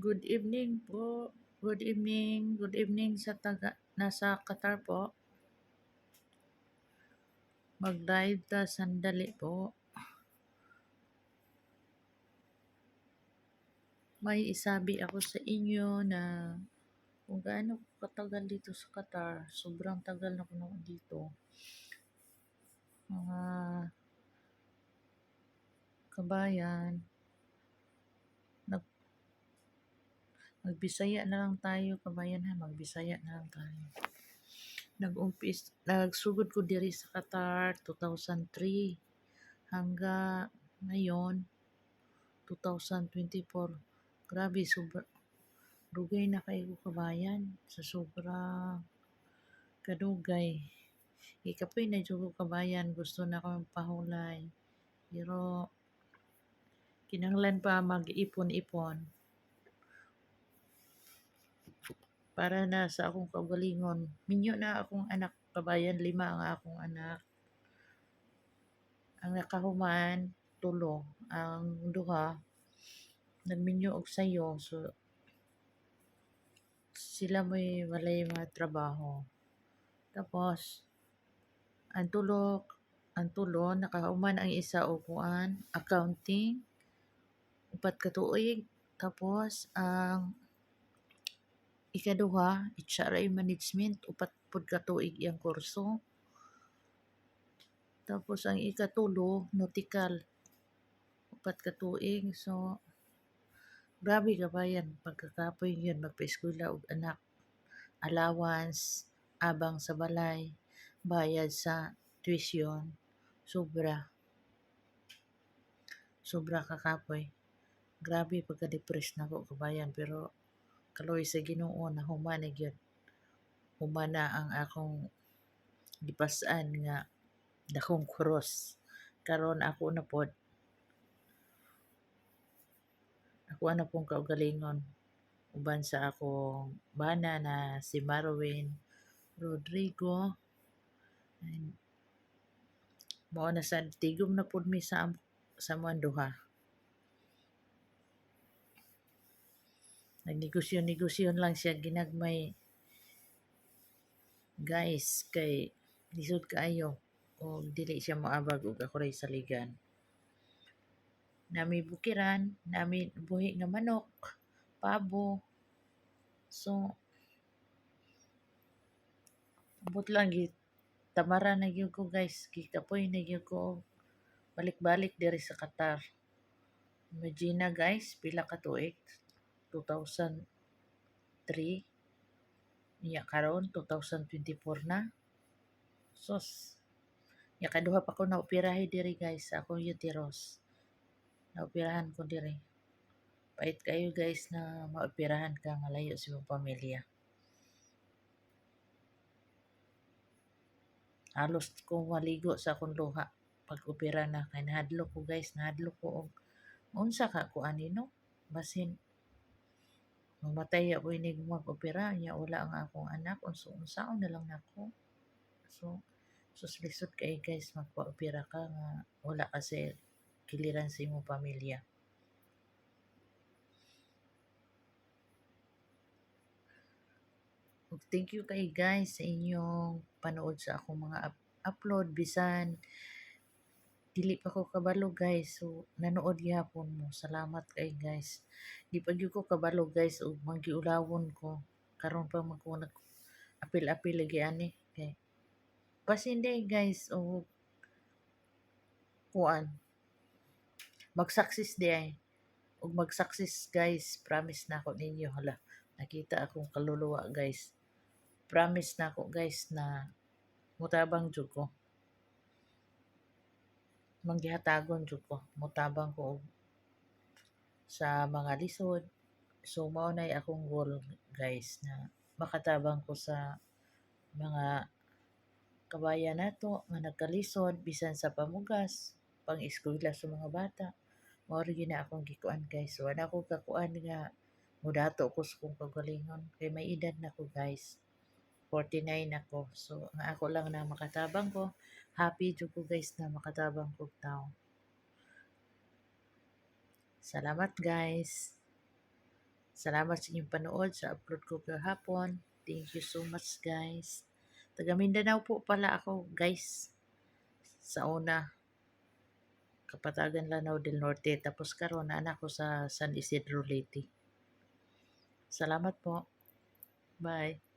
Good evening po. Good evening. Good evening sa nasa Qatar po. Mag-live ta sandali po. May isabi ako sa inyo na kung gaano katagal dito sa Qatar. Sobrang tagal na ko na dito. Mga kabayan, magbisaya na lang tayo kabayan ha. Magbisaya na lang tayo. Nagsugod ko diri sa Qatar 2003 hanggang ngayon 2024. Grabe, dugay na kayo kabayan sa sobrang kadugay. Ikapoy na dyan ko kabayan, gusto na ko pahulay. Pero kinanglan pa mag-ipon-ipon para na sa akong kaugalingon. Minyo na akong anak kabayan, 5 ang akong anak. Ang nakahuman, 3. Ang 2 nagminyo og sayo, so sila may walay mga trabaho. Tapos ang tulo nakahuman ang isa og kuan, accounting, 4 ka tuig. Tapos ang ikaduha, HRA management, 4 pud ka tuig iyang kurso. Tapos ang ikatulo, nautical, 4 ka tuig. So grabe kabayan, pagkakapoy yun, magpa-eskwela og anak, allowance, abang sa balay, bayad sa tuition, sobra kakapoy. Grabe pagka-depress na ko kabayan, pero kaloy sa Ginoo na humana gyud. Humana ang akong gipas-an nga dakong cross. Karon ako na pong kaugalingon uban sa akong bana na si Marwin Rodrigo. And mao na sad tigom na pud mi sa mga duha. Nagnegosyon lang siya ginagmay guys, kay lisod kaayo o dili siya moabag og ako ray saligan. Nami bukiran, nami buhi nga manok, pabo. So abot lang tamara na gyud ko guys, gikapoy na gyud ko balik-balik diri sa Qatar. Imagine na guys, pila ka tuig, 2003 niya karon 2024 na. Sos, ya kaduha pa ko na operahe diri guys sa akong uterus. Naoperahan ko diri. Pait kayo guys na maoperahan ka nga layo sa imong pamilya. Halos ko maligo sa akong luha pag-opera na, kay nahadlok ko guys, nahadlok ko og unsa ka ko ani no, basin mamatay ako ini mag-opera nya wala ang akong anak, unsaon na lang nako. So lisod kay guys magpa-opera ka nga wala kasi kiliran sa imong pamilya. Thank you kay guys sa inyong panood sa akong mga upload, bisan dili pa ko kabalo guys, so nanood gyapon mo. Salamat kay guys. Di pa gyud ko kabalo guys ug magiulawon ko karon pa man ko apil lagi ani kay pasinday guys o kuan mag-success di ay ug mag-success guys, promise na ako ninyo. Hala, nakita akong kaluluwa guys. Promise na ako guys na mutabang jud ko. Manggihatagon jud ko. Mutabang ko sa mga lisod. So mao nay akong goal guys na makatabang ko sa mga kabayan nato nga nagkalisod bisan sa pamugas, pang-eskwela sa mga bata. Mao ri na akong gikuan guys. Wala ko kakuan nga mudato ko sa kong kagalingon kay may edad na ko guys. 49 ako. So nga ako lang na makatabang ko. Happy jud ko guys na makatabang ko tao. Salamat guys. Salamat sa inyong panood sa upload ko kahapon. Thank you so much guys. Taga Mindanao po pala ako guys. Sa una, Kapatagan Lanao del Norte. Tapos karon anak ko sa San Isidro Leyte. Salamat po. Bye.